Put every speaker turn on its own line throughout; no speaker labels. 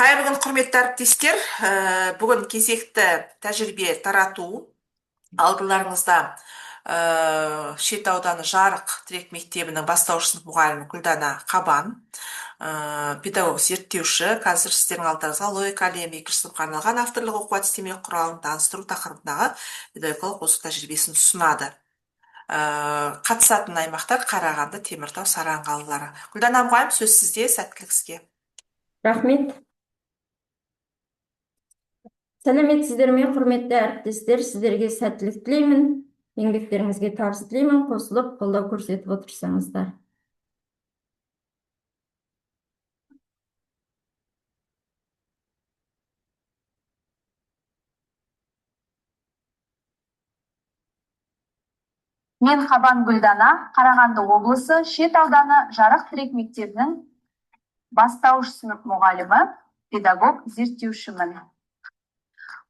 Қайырлы күн, құрметті әріптестер. Бүгін кезекті тәжірибе тарату алдыларыңызда Шет ауданы Жарық Тірек мектебінің бастауыш сынып мұғалімі Гүлдана Қабан, педагог зерттеуші, қазір сіздердің алдыңызға логика әлемі екінші сыныпқа арналған авторлық оқу әдістемелік құралын таныстыру тақырыбындағы педагогикалық озық тәжірибесін ұсынады. Қатысатын аймақтар Қарағанды, Теміртау, Саран қалалары. Гүлдана мұғалім, сөз сізде, сәттілік сізге.
Рахмет. Сәлеметсіздер ме, құрметті әріптестер, сіздерге сәттілік тілеймін. Еңбектеріңізге табыс тілеймін, қосылып қолдау көрсетіп отырсаңыздар.
Мен Қабан Гүлдана, Қарағанды облысы Шет ауданы Жарық Тірек мектебінің бастауыш сынып мұғалімі, педагог зерттеушімін.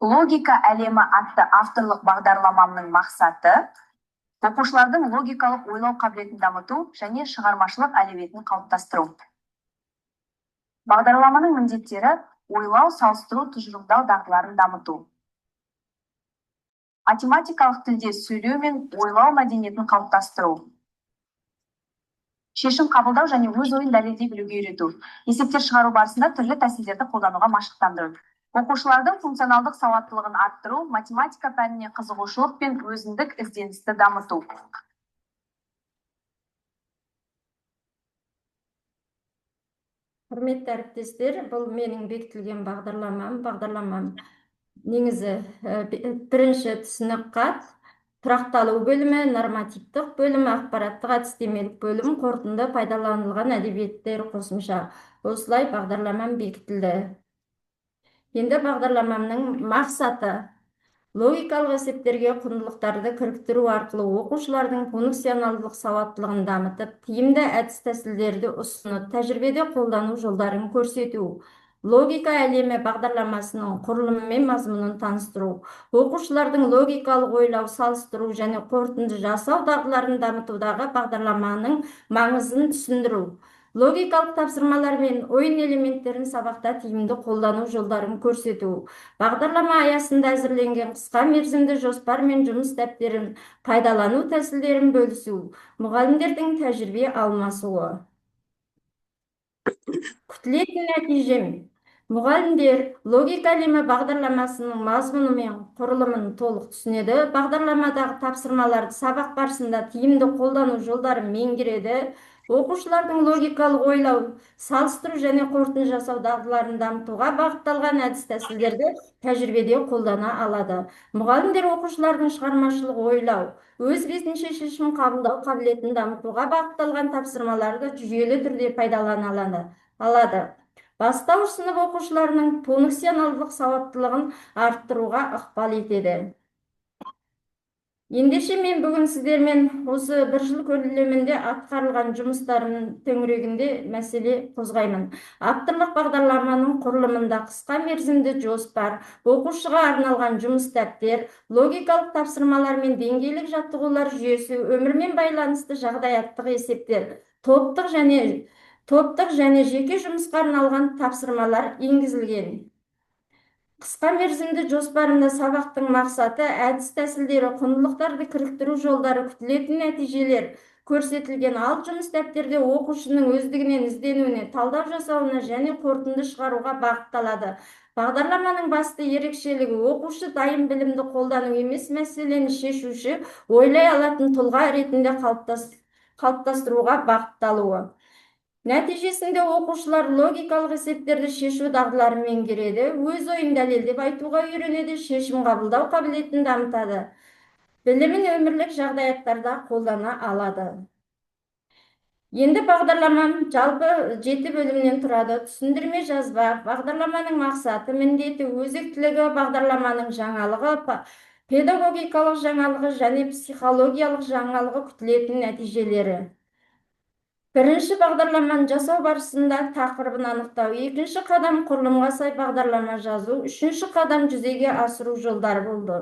Логика әлемі атты авторлық бағдарламамның мақсаты оқушылардың логикалық ойлау қабілетін дамыту және шығармашылық әлеуетін қалыптастыру. Бағдарламаның міндеттері ойлау, салыстыру, тұжырымдау дағдыларын дамыту. Математикалық тілде сөйлеу мен ойлау мәдениетін қалыптастыру. Шешім қабылдау және өз ойын дәлелдей білуге үйрету. Есептер шығару барысында түрлі тәсілдерді қолдануға машықтандыру. Оқушылардың функционалдық сауаттылығын арттыру, математика пәніне қызығушылық пен өзіндік ізденісті дамыту.
Құрметті әріптестер, бұл менің бекітілген бағдарламам. Негізі бірінші сынаққа тұрақталу бөлімі, нормативтік бөлімі, ақпараттық әдістемелік бөлім, қорытынды пайдаланылған әдебиеттер қосымша. Осылай бағдарламам бекітілді. Енді бағдарламамның мақсаты логикалық есептерге құндылықтарды кіріктіру арқылы оқушылардың функционалдық сауаттылығын дамытып, тиімді әдіс тәсілдерді ұсынып, тәжірибеде қолдану жолдарын көрсету. Логика әлемі бағдарламасының құрылымы мен мазмұнын таныстыру. Оқушылардың логикалық ойлау, салыстыру және қорытынды жасау дағдыларын дамытудағы бағдарламаның маңызын түсіндіру. Логикалық тапсырмалар мен ойын элементтерін сабақта тиімді қолдану жолдарын көрсету. Бағдарлама аясында әзірленген қысқа мерзімді жоспар мен жұмыс дәптерін пайдалану тәсілдерін бөлісу. Мұғалімдердің тәжірибе алмасуы. Күтілетін нәтиже. Мұғалімдер логика әлемі бағдарламасының мазмұны мен құрылымын толық түсінеді. Бағдарламадағы тапсырмаларды сабақ барысында тиімді қолдану жолдарын меңгереді. Оқушылардың логикалық ойлау, салыстыру және қорытынды жасау дағдыларын дамытуға бағытталған әдіс тәсілдерді тәжірибеде қолдана алады. Мұғалімдер оқушылардың шығармашылық ойлау, өз бетінше шешім қабылдау қабілетін дамытуға бағытталған тапсырмаларды жүйелі түрде пайдалана алады. Бастауыш сынып оқушыларының функционалдық сауаттылығын арттыруға ықпал етеді. Ендеше мен бүгін сіздермен осы бір жыл көлемінде атқарылған жұмыстарым төңірегінде мәселе қозғаймын. Авторлық бағдарламаның құрылымында қысқа мерзімді жоспар, оқушыға арналған жұмыс дәптер, логикалық тапсырмалар мен деңгейлік жаттығулар жүйесі, өмірмен байланысты жағдаяттық есептер, топтық және жеке жұмысқа арналған тапсырмалар енгізілген. Қысқа мерзімді жоспарында сабақтың мақсаты, әдіс тәсілдері, құндылықтарды кіріктіру жолдары, күтілетін нәтижелер көрсетілген. Ал жұмыс дәптерде оқушының өздігінен ізденуіне, талдау жасауына және қорытынды шығаруға бағытталады. Бағдарламаның басты ерекшелігі оқушы дайын білімді қолдану емес, мәселені шешуші, ойлай алатын тұлға ретінде қалыптастыруға бағытталуы. Нәтижесінде оқушылар логикалық есептерді шешу дағдыларын меңгереді, өз ойын дәлелдеп айтуға үйренеді, шешім қабылдау қабілетін дамытады. Білімін өмірлік жағдаяттарда қолдана алады. Енді бағдарламам жалпы 7 бөлімнен тұрады. Түсіндірме жазба, бағдарламаның мақсаты, міндеті, өзектілігі, бағдарламаның жаңалығы, педагогикалық жаңалығы және психологиялық жаңалығы, күтілетін нәтижелері. Бірінші бағдарламаны жасау барысында тақырыбын анықтау, екінші қадам құрылымға сай бағдарлама жазу, үшінші қадам жүзеге асыру жолдары болды.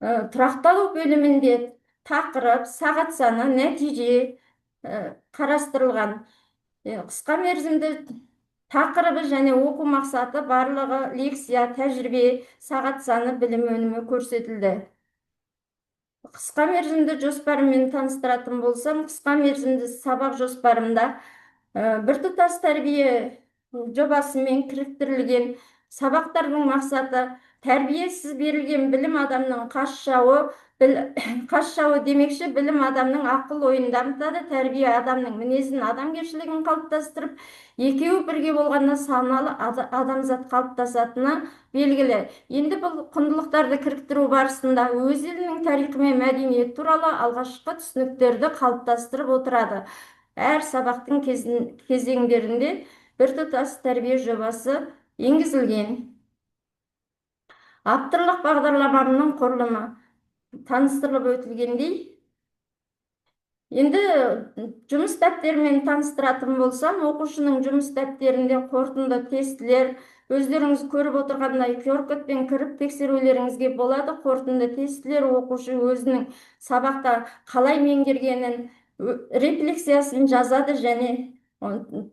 Тұрақталу бөлімінде тақырып, сағат саны, нәтиже қарастырылған. Қысқа мерзімді тақырыбы және оқу мақсаты барлығы лекция, тәжірибе, сағат саны, білім өнімі көрсетілді. Қысқа мерзімді жоспарымен таныстыратын болсам, қысқа мерзімді сабақ жоспарымда біртұтас тәрбие жобасымен кіріктірілген сабақтардың мақсаты тәрбиесіз берілген білім адамның қас жауы, қас жауы демекші, білім адамның ақыл ойын дамытады, тәрбие адамның мінезін, адамгершілігін қалыптастырып, екеуі бірге болғанда саналы адамзат қалыптасатыны белгілі. Енді бұл құндылықтарды кіріктіру барысында өз елінің тарихы мен мәдениеті туралы алғашқы түсініктерді қалыптастырып отырады. Әр сабақтың кезеңдерінде біртұтас тәрбие жобасы енгізілген. Авторлық бағдарламамның құрылымы таныстырылып өтілгендей, енді жұмыс дәптерімен таныстыратын болсам, оқушының жұмыс дәптерінде қорытынды тестілер, өздеріңіз көріп отырғандай QR-кодпен кіріп тексерулеріңізге болады. Қорытынды тестілер оқушы өзінің сабақта қалай меңгергенін, рефлексиясын жазады және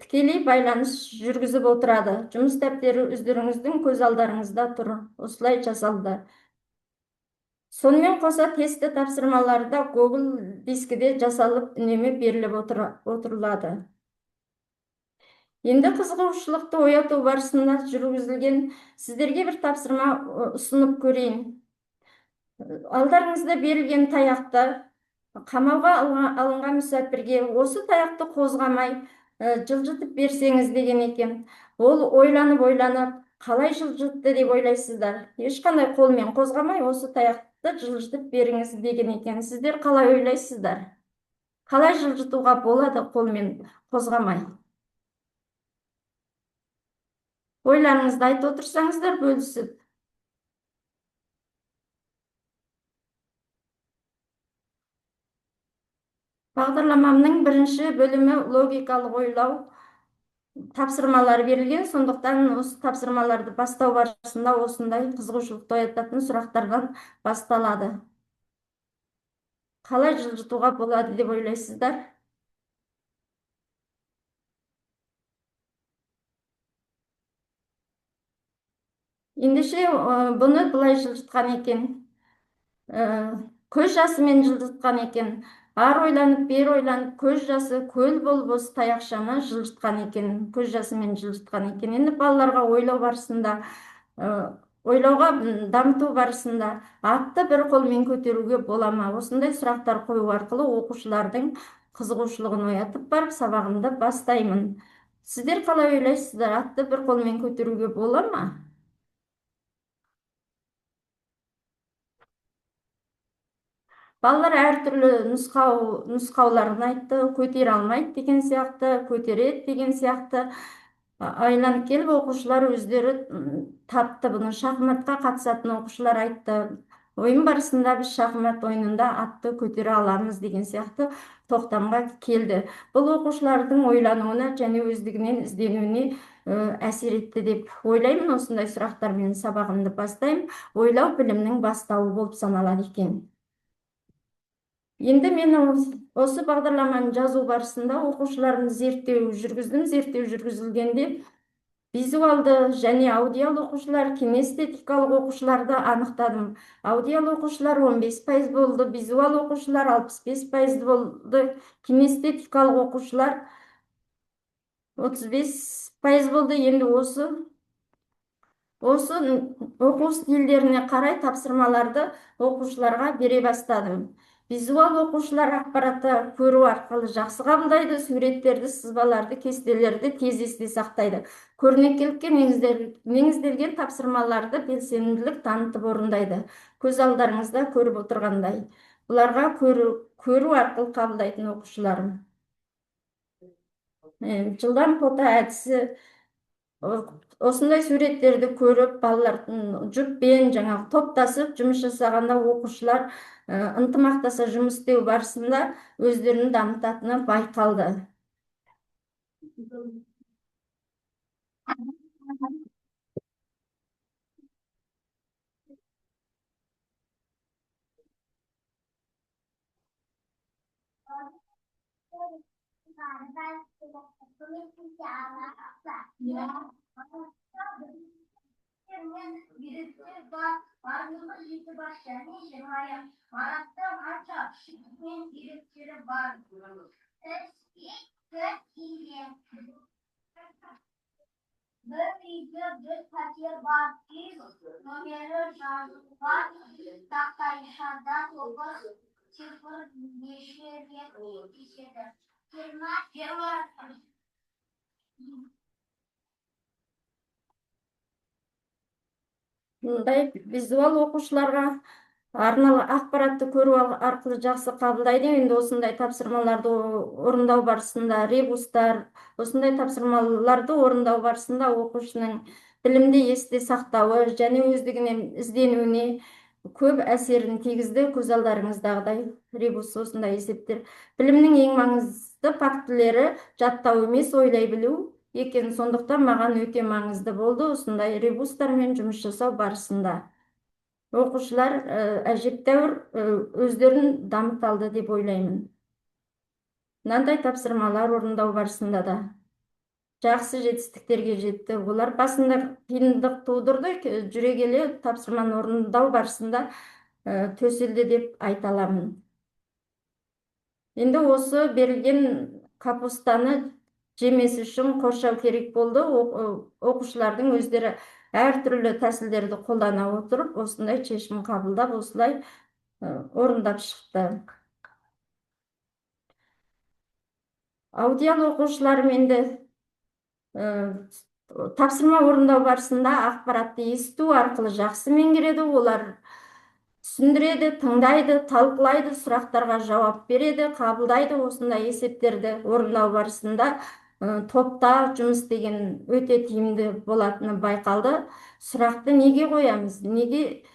тікелей байланыс жүргізіп отырады. Жұмыс дәптері өздеріңіздің көз алдарыңызда тұр. Осылай жасалды. Сонымен қоса тесті тапсырмалары да Google дискіде жасалып үнемі беріліп отырылады. Енді қызығушылықты ояту барысында жүргізілген сіздерге бір тапсырма ұсынып көрейін. Алдарыңызда берілген таяқты қамауға алынған мүсәпірге осы таяқты қозғамай жылжытып берсеңіз деген екен. Ол ойланып, қалай жылжытты деп ойлайсыздар? Ешқандай қолмен қозғамай осы таяқты жылжытып беріңіз деген екен. Сіздер қалай ойлайсыздар? Қалай жылжытуға болады қолмен қозғамай? Ойларыңызды айтып отырсаңыздар, бөлісіп. Бағдарламамның бірінші бөлімі логикалық ойлау тапсырмалар берілген, сондықтан осы тапсырмаларды бастау барысында осындай қызығушылықты оятатын сұрақтардан басталады. Қалай жылжытуға болады деп ойлайсыздар? Ендеше бұны былай жылжытқан екен. Көз жасымен жылжытқан екен. Ар ойланып, бер ойланып, көз жасы көл болып осы таяқшаны жылжытқан екен. Көз жасымен жылжытқан екен. Енді балаларға ойлау барысында, ойлауға дамыту барысында атты бір қолмен көтеруге бола ма? Осындай сұрақтар қою арқылы оқушылардың қызығушылығын оятып барып, сабағымды бастаймын. Сіздер қалай ойлайсыздар? Атты бір қолмен көтеруге бола ма? Балалар әртүрлі нұсқауларын айтты, көтере алмайды деген сияқты, көтереді деген сияқты. Айланып келіп оқушылар өздері тапты бұны. Шахматқа қатысатын оқушылар айтты. Ойын барысында біз шахмат ойынында атты көтере аламыз деген сияқты тоқтамға келді. Бұл оқушылардың ойлануына және өздігінен ізденуіне әсер етті деп ойлаймын. Осындай сұрақтармен сабағымды бастаймын. Ойлау білімнің бастауы болып саналады екен. Енді мен осы бағдарламаны жазу барысында оқушылардың зерттеу жүргіздім. Зерттеу жүргізілгенде визуалды және аудиал оқушылар, кинестетикалық оқушыларды анықтадым. Аудиал оқушылар 15% болды, визуал оқушылар 65% болды, кинестетикалық оқушылар 35% болды. Енді осы оқу стильдеріне қарай тапсырмаларды оқушыларға бере бастадым. Визуал оқушылар ақпаратты көру арқылы жақсы қабылдайды, суреттерді, сызбаларды, кестелерді тез есте сақтайды. Көрнекілікке негізделген тапсырмаларды белсенділік танытып орындайды. Көз алдарыңызда көріп отырғандай. Бұларға көру арқылы қабылдайтын оқушыларым. Жылдам фото әдісі. Осындай суреттерді көріп, балалар жұппен топтасып жұмыс жасағанда оқушылар ынтымақтаса жұмыс істеу барысында өздерін дамытатыны байқалды. мындай визуал окуушуларга арналган акпаратты көрүү аркылуу жакшы кабылдайды. Эми осундай тапшырмаларды орундоо барысында осундай тапшырмаларды орундоо барысында окуучунун билимди эсте сактабы және өздүгүнүн изденүүнү көп әсерин тийгизди. Көз алдарыңыздагыдай ребус осундай эсептер. Билимдин эң маңызды фактылары жаттоо эмес, ойлой билүү экен. Сондуктан мага өтө маңызды болду осундай ребустар менен жумуш жасоо барысында. Окуучулар ажептәуір өздөрүн дамыта алды деп ойлоймун. Мындай тапшырмалар орундоо барысында да жакшы жетистиктерге жетти. Булар басында кыйындык туудурду, жүрө келе тапшырманы орундоо барысында төсөлдү деп айта аламын. Эndi осы берилген капустаны жемес үчүн коршоо керек болду. Окуучулардын өздөрү ар түрлүү тәсилдерди колдона отуруп, осундай чечим кабылдап, осулай орундап чыкты. Аудиал окуучулар менде тапшырма орундоо барысында акпаратты эстүү аркылуу жакшы меңгереді. Олар түсүндүрөдү, тыңдайды, талкуулайды, сурактарга жаап береді, кабылдайды. Осундай эсептерди орундоо барысында топта жумуш деген өтө тийимдүү болатыны байкалды. Суракты неге коябыз, неге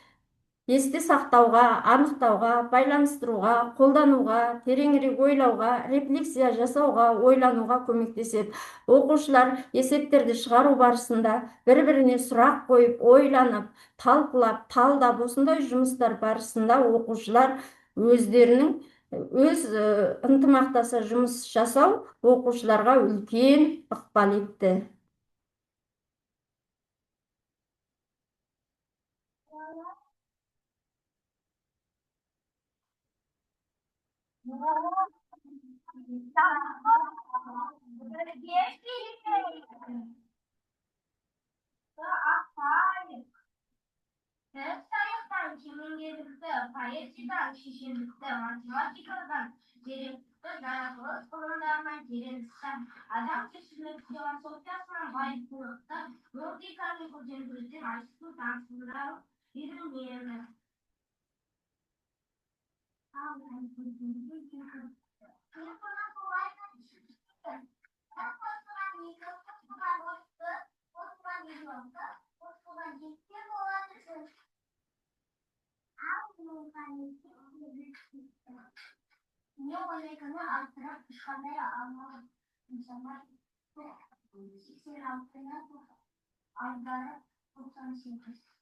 эсте сактауга, аныктауга, байланыштырууга, колдонууга, тереңирээк ойлоого, рефлексия жасоого, ойлонууга көмөктөшөт. Окуучулар эсептерди чыгаруу барысында бири-бирине сурак коюп, ойлонуп, талкуулап, талдап, осундай жумуштар барысында окуучулар өздөрүнүн өз ынтымактаса жумуш жасоо окуучуларга үлкен ыкпал этти.
Кемеңгерликти, поэзиядан шешендикти, математикадан тереңдикти, жаратылыш илимдарынан тереңдикти, адам тиричилиги философиясынан байыптылыкты, логиканы көзөмөлдөн ачуу таңсыздырып билимдерди. Не ойлойгону артырап ешкандай алмаган инсандар 86 алдары 98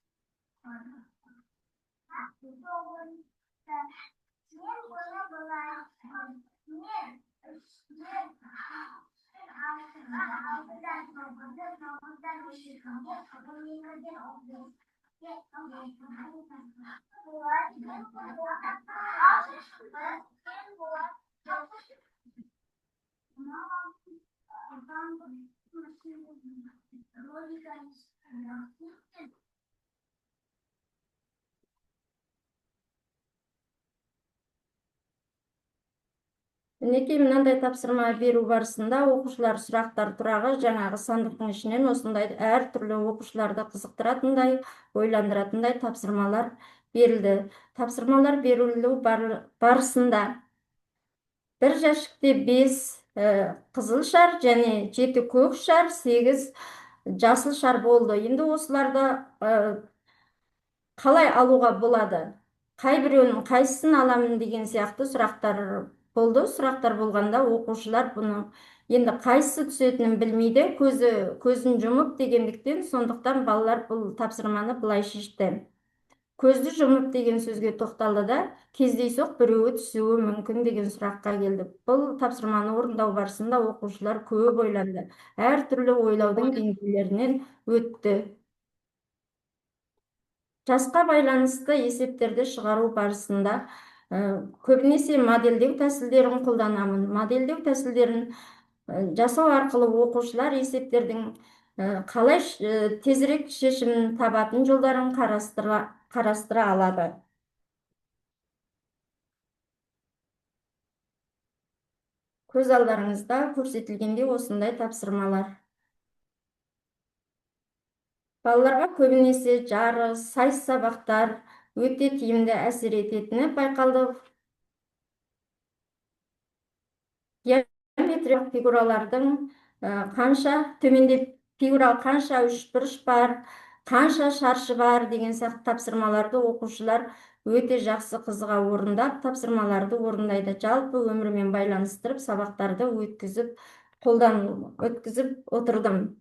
Мінекей мынандай тапсырма берүү барысында окуучулар сурактар турагы жаңагы сандыктын ичинен осундай ар түрлүү окуучуларды кызыктыратындай, ойландыратындай тапсырмалар берилди. Тапсырмалар берилүү барысында 1 жашикте 5 кызыл шар және 7 көк шар, 8 жасыл шар болду. Эми осуларды калай алууга болду? Кай бирөөнүн кайсысын аламын деген сыяктуу сурактар болду. Сурактар болгондо окуучулар буну энди кайсы түсөтүнүн билмейди, көзүн жумуп дегендиктен, сондуктан балалар бул тапсырманы былай шешти. Көзді жұмып деген сөзге тоқталды да кездейсоқ біреуі түсуі мүмкін деген сұраққа келді. Бұл тапсырманы орындау барысында оқушылар көп ойланды, әртүрлі ойлаудың деңгейлерінен өтті. Жасқа байланысты есептерді шығару барысында көбінесе модельдеу тәсілдерін қолданамын. Модельдеу тәсілдерін жасау арқылы оқушылар есептердің қалай тезірек шешімін табатын жолдарын қарастыра алады. Көз алдарыңызда көрсетілгенде осындай тапсырмалар. Балаларға көбінесе жарыс, сайыс сабақтар өте тиімді әсер ететіні байқалды. Геометриялық фигуралардың төменде фигурал қанша үшбұрыш бар, қанша шаршы бар деген сияқты тапсырмаларды оқушылар өте жақсы қызыға орындап, тапсырмаларды орындайды. Жалпы өмірмен байланыстырып, сабақтарды өткізіп отырдым.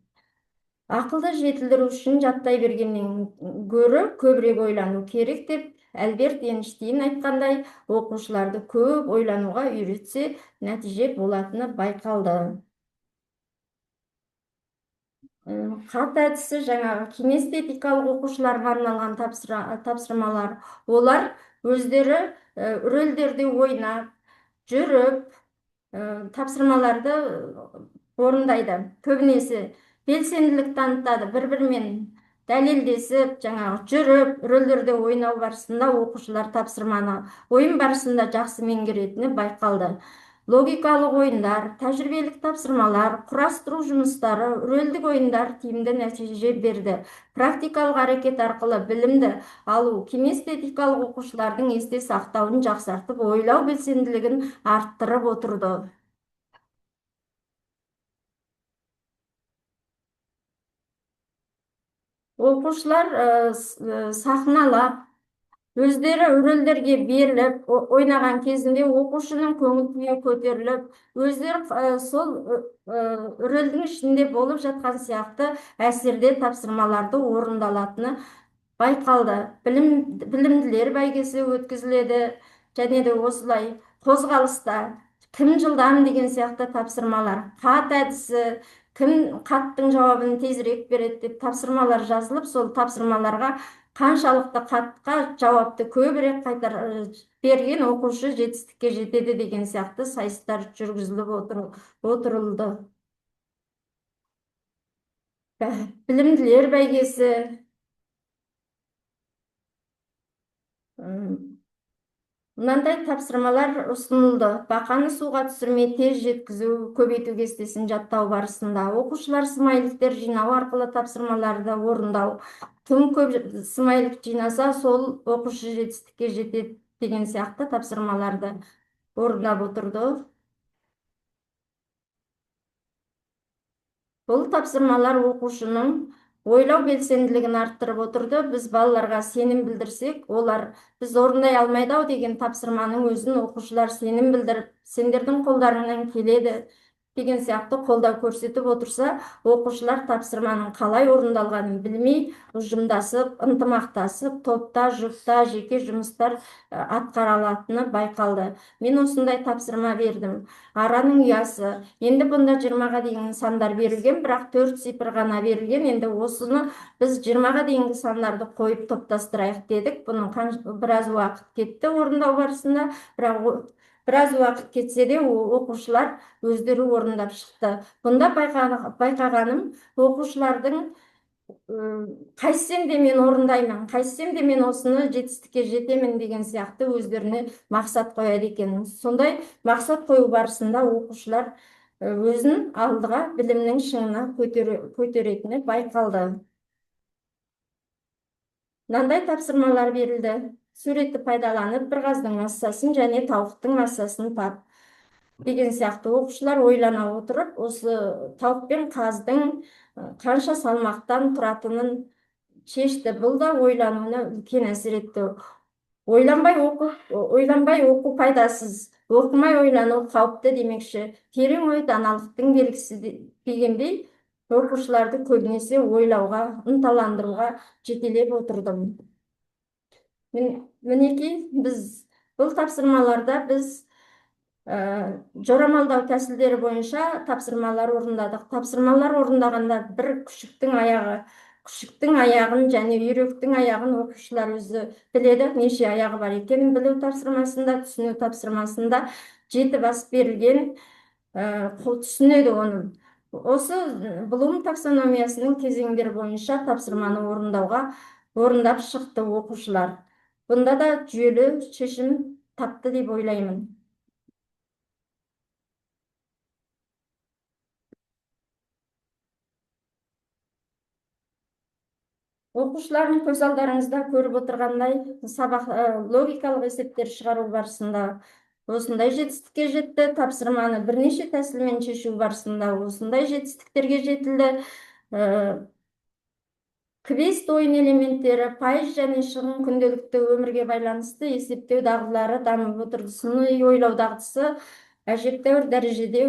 Ақылды жетілдіру үшін жаттай бергеннен гөрі көбірек ойлану керек деп Альберт Эйнштейн айтқандай, оқушыларды көп ойлануға үйретсе, нәтиже болатыны байқалды. Қарт әдісі жаңағы кинестетикалық оқушыларға арналған тапсырмалар. Олар өздері рөлдерде ойнап, жүріп, тапсырмаларды орындайды. Көбінесе белсенділік танытады, бір-бірімен дәлелдесіп, жаңағы жүріп, рөлдерде ойнау барысында оқушылар тапсырманы ойын барысында жақсы меңгеретіні байқалды. Логикалық ойындар, тәжірибелік тапсырмалар, құрастыру жұмыстары, рөлдік ойындар тиімді нәтиже берді. Практикалық әрекет арқылы білімді алу кинестетикалық оқушылардың есте сақтауын жақсартып, ойлау белсенділігін арттырып отырды. Оқушылар сахналап, өздері рөлдерге беріліп, ойнаған кезінде оқушының көңіл күйі көтеріліп, өздері сол рөлдің ішінде болып жатқан сияқты әсерде тапсырмаларды орындалатыны байқалды. Білімділер бәйгесі өткізіледі, және де осылай қозғалыста кім жылдам деген сияқты тапсырмалар, қат әдісі, кім қаттың жауабын тезірек береді деп тапсырмалар жазылып, сол тапсырмаларға қаншалықты қатқа жауапты көбірек берген оқушы жетістікке жетеді деген сияқты сайыстар жүргізіліп отырылды. Білімділер бәйгесі, мынандай тапсырмалар ұсынылды. Бақаны суға түсірмей тез жеткізу, көбейту кестесін жаттау барысында оқушылар смайликтер жинау арқылы тапсырмаларды орындау. Кім көп смайлик жинаса, сол оқушы жетістікке жетеді деген сияқты тапсырмаларды орындап отырды. Бұл тапсырмалар оқушының ойлау белсенділігін арттырып отырды. Біз балаларға сенім білдірсек, олар біз орындай алмайды деген тапсырманың өзін оқушылар сенім білдіріп, сендердің қолдарыңнан келеді деген сияқты қолдау көрсетіп отырса, оқушылар тапсырманың қалай орындалғанын білмей, ұжымдасып, ынтымақтасып, топта, жұпта, жеке жұмыстар атқара алатыны байқалды. Мен осындай тапсырма бердім. Араның ұясы. Енді бұнда 20-ға дейін сандар берілген, бірақ 4 цифр ғана берілген. Енді осыны біз 20-ға дейінгі сандарды қойып топтастырайық дедік. Бұның біраз уақыт кетті орындау барысында, бірақ біраз уақыт кетсе де оқушылар өздері орындап шықты. Бұнда байқағаным, оқушылардың қайсем де мен орындаймын, қайсем де мен осыны жетістікке жетемін деген сияқты өздеріне мақсат қояды екен. Сондай мақсат қою барысында оқушылар өзін алдыға білімнің шыңына көтеретіні байқалды. Мынандай тапсырмалар берілді. Суретті пайдаланып, бір қаздың массасын және тауықтың массасын тап деген сияқты оқушылар ойлана отырып, осы тауық пен қаздың қанша салмақтан тұратынын шешті. Бұл да ойлануына үлкен әсер етті. Ойланбай оқу пайдасыз, оқымай ойлану қауіпті демекші. Терең ой даналықтың белгісі дегендей, оқушыларды көбінесе ойлауға, ынталандыруға жетелеп отырдым. Мінекей біз бұл тапсырмаларда біз жорамалдау тәсілдері бойынша тапсырмалар орындадық. Тапсырмалар орындағанда бір күшіктің аяғын және үйректің аяғын оқушылар өзі біледі, неше аяғы бар екенін білу тапсырмасында, түсіну тапсырмасында 7 бас берілген, түсінеді оны. Осы Блум таксономиясының кезеңдері бойынша тапсырманы орындап шықты оқушылар. Бұнда да жүйелі шешім тапты деп ойлаймын. Оқушылардың көз алдарыңызда көріп отырғандай сабақ логикалық есептер шығару барысында осындай жетістікке жетті. Тапсырманы бірнеше тәсілмен шешу барысында осындай жетістіктерге жетілді. Квест ойын элементтері, пайыз және шығын күнделікті өмірге байланысты есептеу дағдылары дамып отырды. Сыни ойлау дағдысы әжептәуір дәрежеде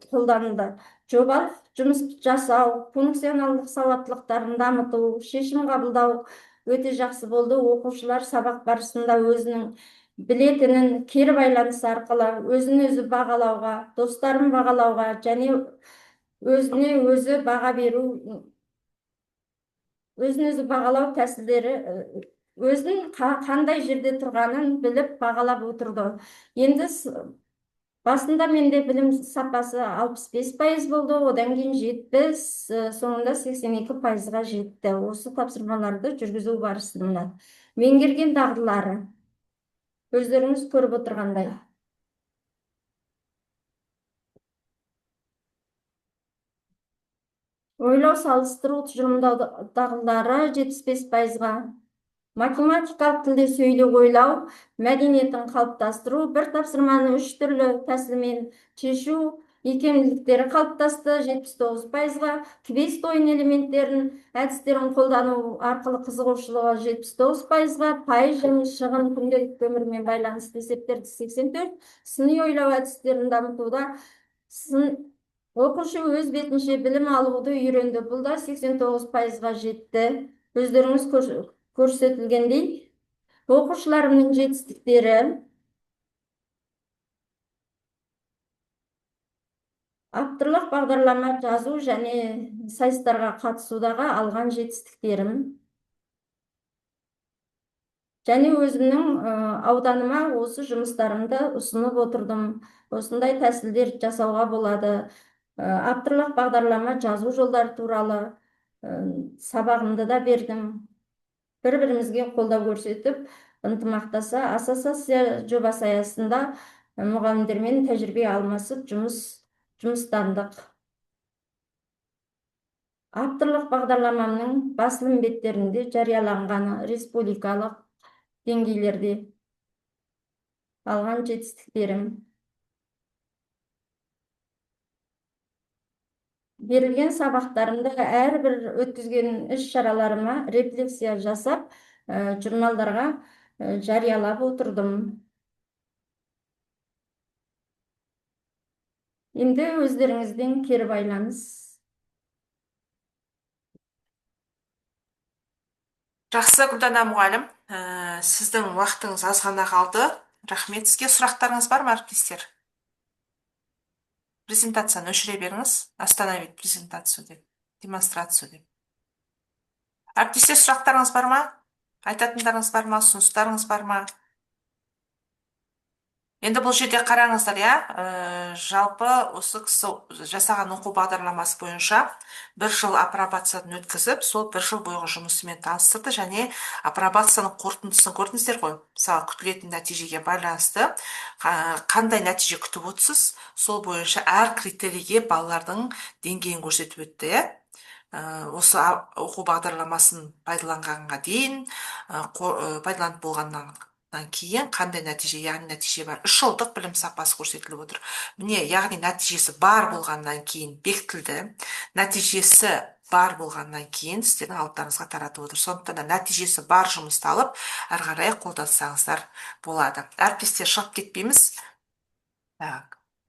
қолданылды. Жобалық жұмыс жасау, функционалдық сауаттылықтарын дамыту, шешім қабылдау өте жақсы болды. Оқушылар сабақ барысында өзінің білетінін кері байланыс арқылы өзін өзі бағалауға, достарын бағалауға және өзіне өзі баға беру, өзін өзі бағалау тәсілдері, өзінің қандай жерде тұрғанын біліп бағалап отырды. Енді басында менде білім сапасы 65% болды, одан кейін 70, соңында 82%-ға жетті. Осы тапсырмаларды жүргізу барысында меңгерген дағдылары өздеріңіз көріп отырғандай. Ойлау, салыстыру, тұжырымдау дағдылары 75%-ға. Математикалық тілде сөйлеу ойлау мәдениетін қалыптастыру, бір тапсырманы 3 түрлі тәсілмен шешу икемділіктері қалыптасты 79%-ға. Квест ойын элементтерін әдістерін қолдану арқылы қызығушылығы 79%-ға. Пайыз және шығын күнделікті өмірмен байланысты есептерді 84%. Сыни ойлау әдістерін дамытуда оқушы өз бетінше білім алуды үйренді. Бұл да 89%-ға жетті. Өздеріңіз көрсетілгендей, оқушыларымның жетістіктері авторлық бағдарлама жазу және сайыстарға қатысудағы алған жетістіктерім және өзімнің ауданыма осы жұмыстарымды ұсынып отырдым. Осындай тәсілдер жасауға болады. Авторлық бағдарлама жазу жолдары туралы сабағымды да бердім. Бір-бірімізге қолдау көрсетіп, ынтымақтаса ассоциация жобасы аясында мұғалімдермен тәжірибе алмасып жұмыстандық. Авторлық бағдарламамның басылым беттерінде жарияланғаны республикалық деңгейлерде алған жетістіктерім. Берілген сабақтарымды әрбір өткізген іс-шараларыма рефлексия жасап, журналдарға жариялап отырдым. Енді өздеріңізден кері байланыс.
Жақсы, Гүлдана мұғалім, сіздің уақытыңыз аз ғана қалды. Рахмет. Сізге сұрақтарыңыз бар ма, әріптестер? Презентацияны өшіре беріңіз. Остановить презентацию деп, демонстрацию деп. Әріптестер, сұрақтарыңыз бар ма? Айтатындарыңыз бар ма? Ұсыныстарыңыз бар ма? Енді бұл жерде қараңыздар, жалпы осы кісі жасаған оқу бағдарламасы бойынша 1 жыл апробациядан өткізіп, сол 1 жыл бойғы жұмысымен таныстырды және апробацияның қорытындысын көрдіңіздер ғой. Мысалы, күтілетін нәтижеге байланысты қандай нәтиже күтіп отырсыз, сол бойынша әр критерийге балалардың деңгейін көрсетіп өтті. Осы оқу бағдарламасын пайдаланғанға дейін, пайдаланып болғаннан кейін қандай нәтиже, яғни нәтиже бар. 3 жылдық білім сапасы көрсетіліп отыр. Міне, яғни нәтижесі бар болғаннан кейін бекітілді. Нәтижесі бар болғаннан кейін сіздердің алыптарыңызға таратып отыр. Сондықтан да нәтижесі бар жұмысты алып, әрі қарай қолдансаңыздар болады. Әріптестер, шығып кетпейміз. Так.